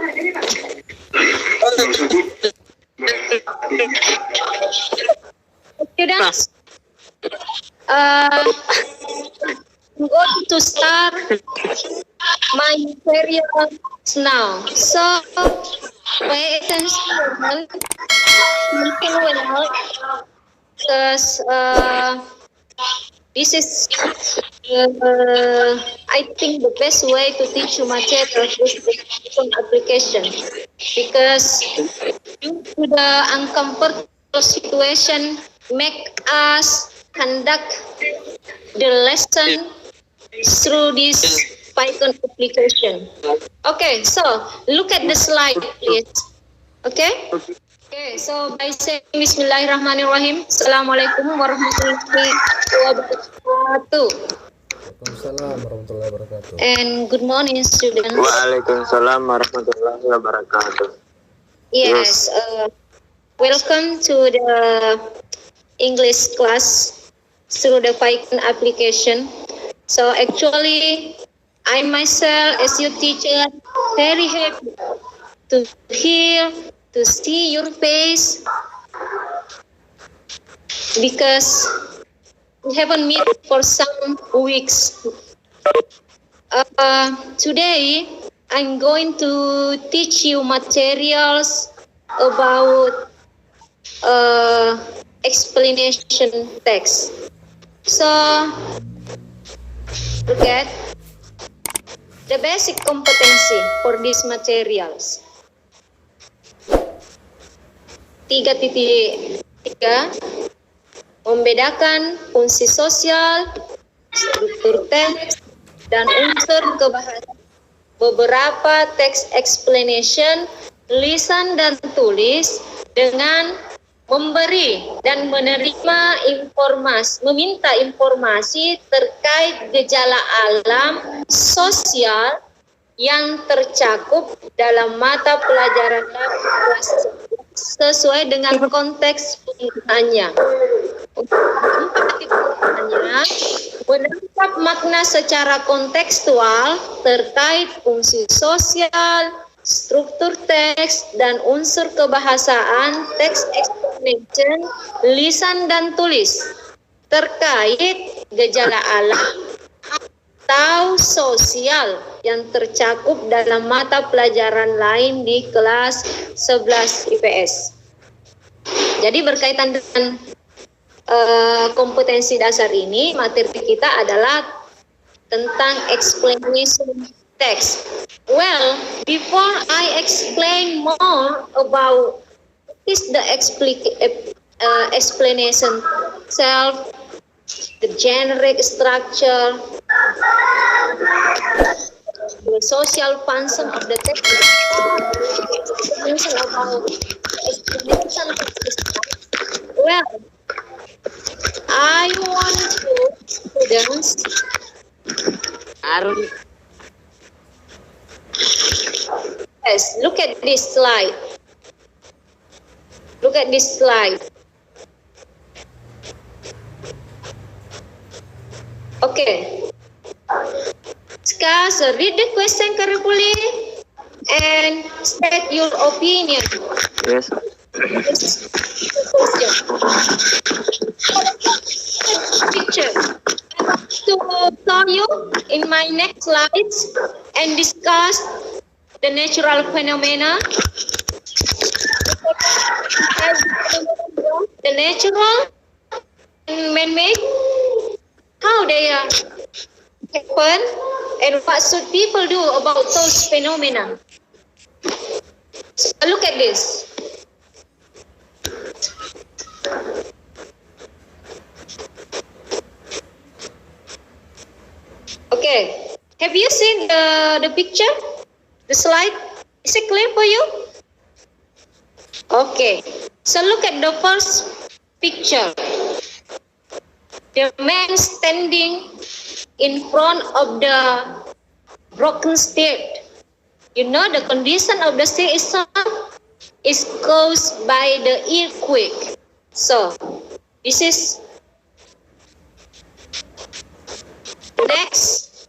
Students, I'm going to start my material now. So, pay attention, listen well, because this is, I think, the best way to teach you material is the application. Because due to the uncomfortable situation, make us conduct the lesson through this Python application. Okay, so look at the slide, please. Okay? Okay, so by saying Bismillahirrahmanirrahim. Assalamualaikum warahmatullahi wabarakatuh. Waalaikumsalam warahmatullahi wabarakatuh. And good morning, students. Waalaikumsalam warahmatullahi wabarakatuh. Yes, welcome to the English class through the Python application. So actually, I myself, as your teacher, very happy to hear, to see your face, because we haven't met for some weeks. Today, I'm going to teach you materials about explanation text. So, look at the basic competency for these materials. 3.3 membedakan fungsi sosial, struktur teks, dan unsur kebahasaan. Beberapa teks explanation, lisan dan tulis dengan memberi dan menerima informasi, meminta informasi terkait gejala alam sosial yang tercakup dalam mata pelajaran kelas sesuai dengan konteks penggunaannya. Menangkap makna secara kontekstual terkait fungsi sosial, struktur teks, dan unsur kebahasaan teks explanation, lisan dan tulis terkait gejala alam atau sosial yang tercakup dalam mata pelajaran lain di kelas 11 IPS. Jadi berkaitan dengan kompetensi dasar ini, materi kita adalah tentang explanation text. Well, before I explain more about is the explanation itself, the generic structure, the social function of the text, explanation about explanation text. Well, I want to students yes, look at this slide. Look at this slide. Okay. Discuss, read the question carefully and state your opinion. Yes. Picture. To show you in my next slides and discuss the natural phenomena. The natural and man-made, how they happen, and what should people do about those phenomena. So look at this. Okay, have you seen the picture, the slide? Is it clear for you? Okay, so look at the first picture. The man standing in front of the broken state. You know the condition of the state is caused by the earthquake. So this is next.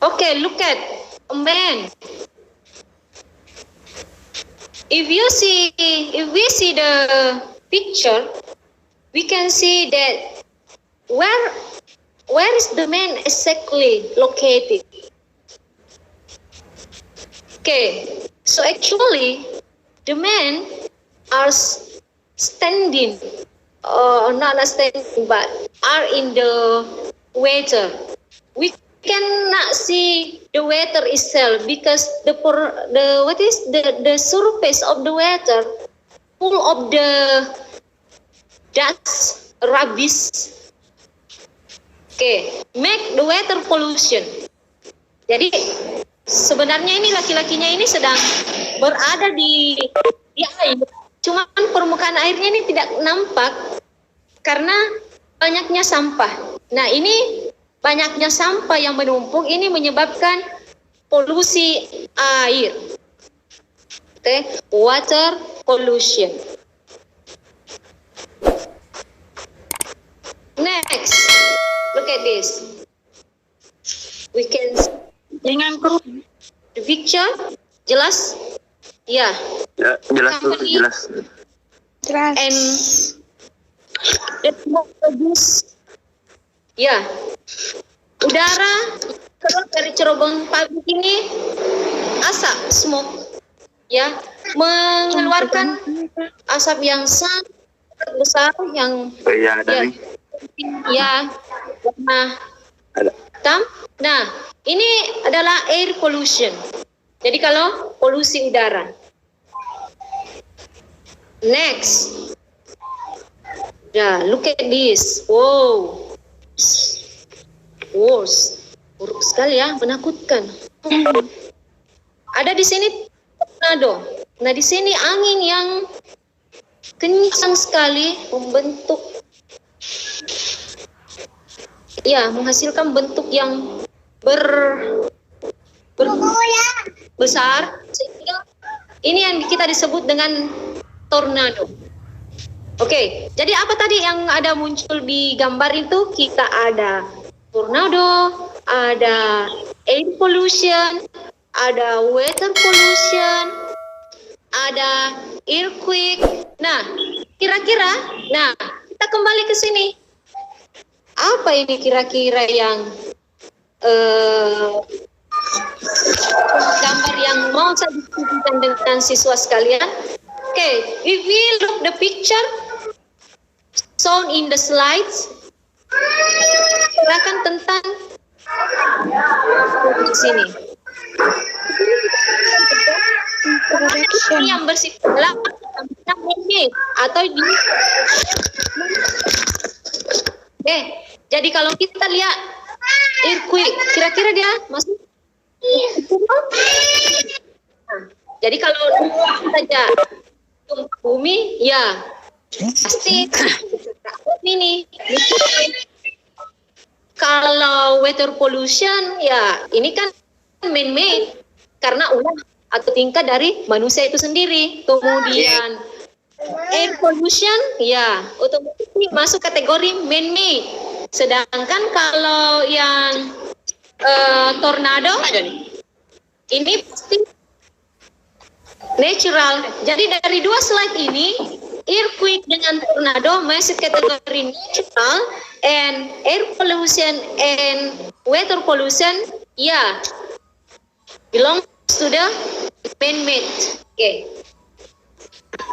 Okay, look at a man if we see the picture, we can see that where is the man exactly located? Okay, so actually the men are standing, not standing, but are in the water. We cannot see the water itself because the surface of the water full of the dust, rubbish. Okay, make the water pollution. Jadi sebenarnya ini laki-lakinya ini sedang berada di air, cuman permukaan airnya ini tidak nampak karena banyaknya sampah. Nah, ini banyaknya sampah yang menumpuk ini menyebabkan polusi air. Okay, water pollution. Next, look at this. We can see the picture. Jelas? Ya. Ya, jelas Bu, jelas. And the produce, ya, udara keluar dari cerobong pabrik ini asap, smoke, ya, mengeluarkan asap yang sangat besar yang Iya, ada nih. ya warna Ada. hitam. Nah, ini adalah air pollution. Jadi kalau polusi udara. Next. Ya, look at this. Wow. Worse. Buruk sekali ya, menakutkan. Ada di sini tornado. Nah, di sini angin yang kencang sekali membentuk, ya, menghasilkan bentuk yang besar, sehingga ini yang kita disebut dengan tornado. Oke, jadi apa tadi yang ada muncul di gambar itu? Kita ada tornado, ada air pollution, ada water pollution, ada earthquake. Nah, kira-kira, nah, kita kembali ke sini. Apa ini kira-kira yang gambar yang mau saya diskusikan dengan siswa sekalian? Okay, if we look the picture shown in the slides, silakan tentang di sini. Ini yang bersifat atau di jadi kalau kita lihat earthquake, kira-kira dia masuk. Jadi kalau saja bumi, ya pasti ini. Kalau water pollution, ya ini kan man-made karena ulah atau tingkah dari manusia itu sendiri. Kemudian air pollution, ya otomatis masuk kategori man-made. Sedangkan kalau yang tornado, ini pasti natural. Jadi dari dua slide ini, earthquake dengan tornado masuk kategori natural, and air pollution and water pollution, ya, belongs to the man-made. Okay.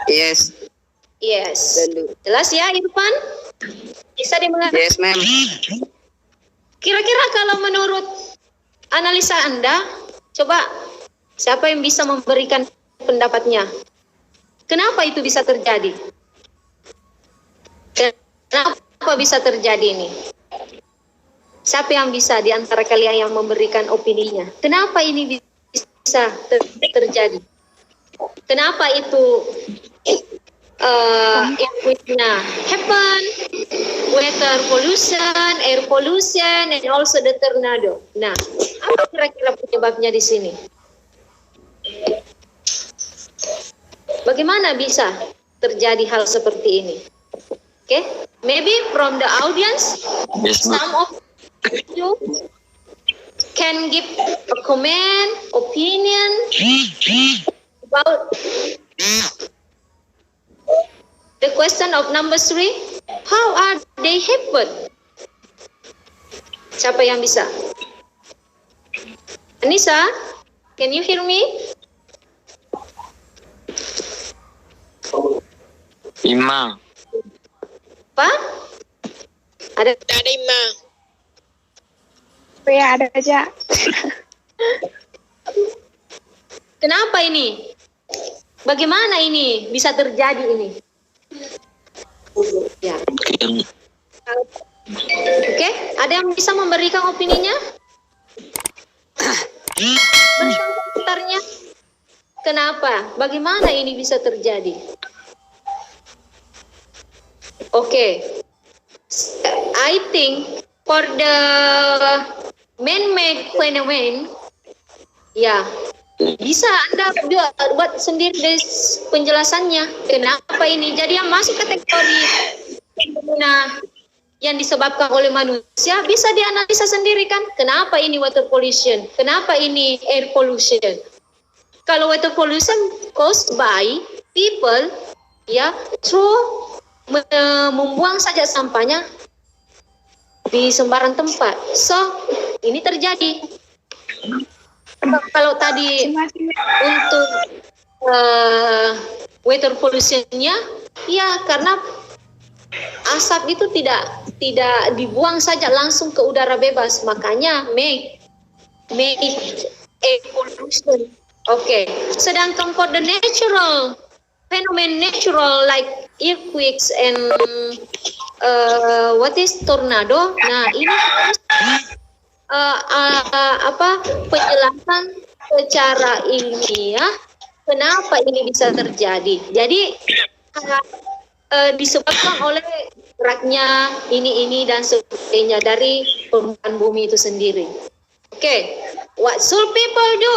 Yes. Yes. Jelas ya, Irfan? Bisa dimengerti? Yes, ma'am. Kira-kira kalau menurut analisa Anda, coba siapa yang bisa memberikan pendapatnya? Kenapa itu bisa terjadi? Kenapa bisa terjadi ini? Siapa yang bisa di antara kalian yang memberikan opininya? Kenapa ini bisa terjadi? Kenapa itu earthquake-nya happen, water pollution, air pollution, and also the tornado. Nah, apa kira-kira penyebabnya di sini? Bagaimana bisa terjadi hal seperti ini? Okay, maybe from the audience, some of you can give a comment, opinion about The question of number 3, how are they happen? Siapa yang bisa? Anissa, can you hear me? 5. Apa? Ada Ada 5. Ya, ada aja. Kenapa ini? Bagaimana ini bisa terjadi ini? Ya. Oke, ada yang bisa memberikan opininya? Berikan komentarnya. Kenapa? Bagaimana ini bisa terjadi? Oke. I think for the man-made phenomenon, ya, bisa Anda buat sendiri penjelasannya. Kenapa ini? Jadi yang masuk kategori fenomena yang disebabkan oleh manusia bisa dianalisa sendiri kan? Kenapa ini water pollution? Kenapa ini air pollution? Kalau water pollution caused by people, ya, through membuang saja sampahnya di sembarang tempat. So, ini terjadi. Kalau tadi untuk water pollution-nya, ya karena asap itu tidak dibuang saja langsung ke udara bebas, makanya make air pollution. Oke. Sedangkan for the natural like earthquakes and what is tornado. Nah, ini penjelasan secara ilmiah kenapa ini bisa terjadi. Jadi disebabkan oleh geraknya ini dan sebagainya dari permukaan bumi itu sendiri. Oke, what should people do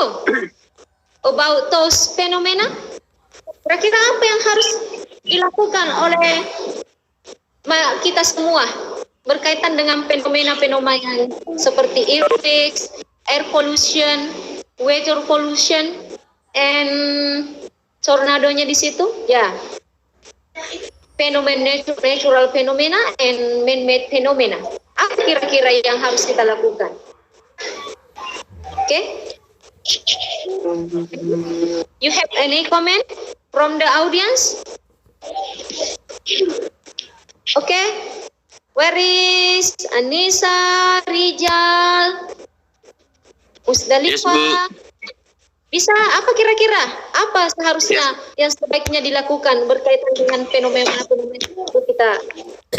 about those phenomena? Kira-kira apa yang harus dilakukan oleh kita semua berkaitan dengan fenomena-fenomena yang seperti earthquakes, air pollution, water pollution, and tornadonya di situ? Ya, natural phenomena and man-made phenomena. Apa kira-kira yang harus kita lakukan? Oke? You have any comment from the audience? Okay. Where is Anissa, Rijal, Musdalifah? Yes, Bisa apa kira-kira? Apa seharusnya yang sebaiknya dilakukan berkaitan dengan fenomena-fenomena itu kita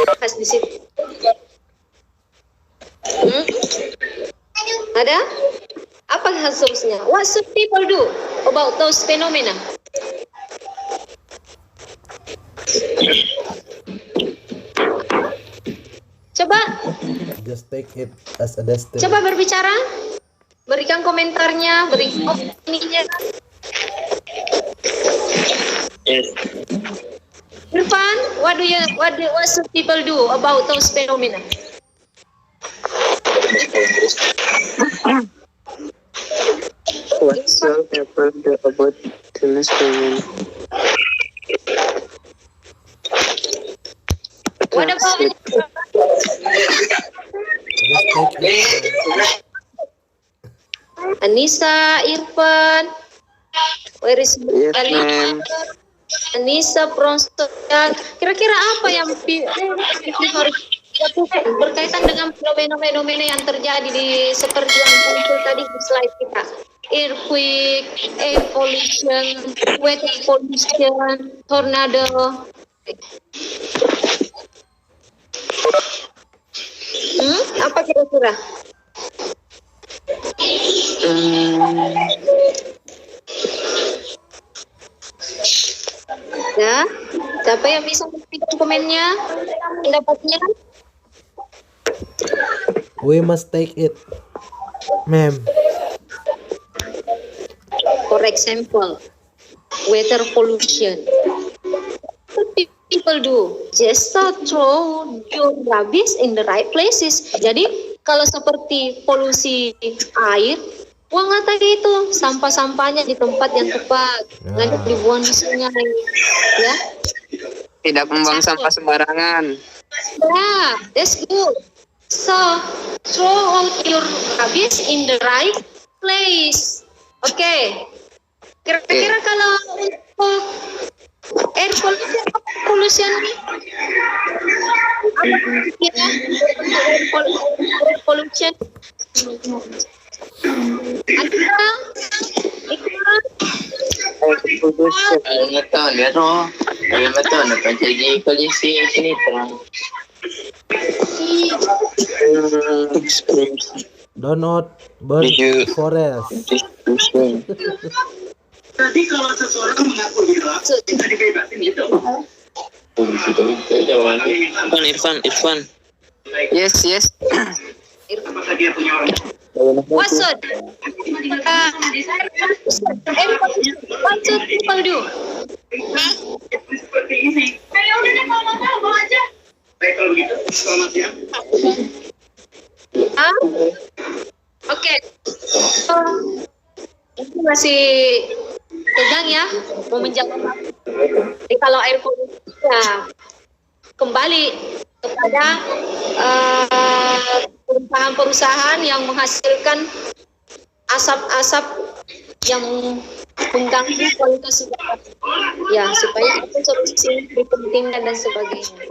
bahas di situ. Ada? Apa seharusnya? What should people do about those phenomena? Coba Just take it as a destiny. Coba berbicara, berikan komentarnya, berikan opininya. Yes. Irfan, what should people do about those phenomena? What shall people do about this phenomenon? What about Just take it. Anissa, Irfan, where is Yes, ma'am. Anissa, Pronsel, kira-kira apa yang harus dilakukan berkaitan dengan fenomena-fenomena yang terjadi di seperti yang muncul tadi di slide kita? Earthquake, air pollution, water pollution, tornado. Apa kira-kira? Ya, siapa yang bisa memberikan komennya, pendapatnya? We must take it, ma'am. For example, water pollution. What people do? Just throw your rubbish in the right places. Jadi kalau seperti polusi air, Buanglah tadi itu sampah-sampahnya di tempat yang tepat. Ya. Jangan dibuang di sungai. Ya. Tidak membuang sampah sembarangan. Yeah, that's good. So, throw out your rubbish in the right place. Oke. Kira-kira kalau untuk air pollution apa ya? Air pollution. Alam mo to, napajagi polisi sinitra. Do not burn Did you- forest. Distribution. Jadi kalau seseorang mengaku gila, kita dibebasin itu. Irfan. Yes. Apakah dia punya orang? Wasud. Wasud people do. Seperti ini. Ya udah deh, kalau mau bawa aja. Baik kalau begitu, selamat siang. Ah? Oke. Ini masih tegang ya, mau menjawab. Jadi kalau air polusi ya kembali kepada perusahaan-perusahaan yang menghasilkan asap-asap yang mengganggu kualitas udara. Ya, supaya itu solusi dipentingkan dan sebagainya.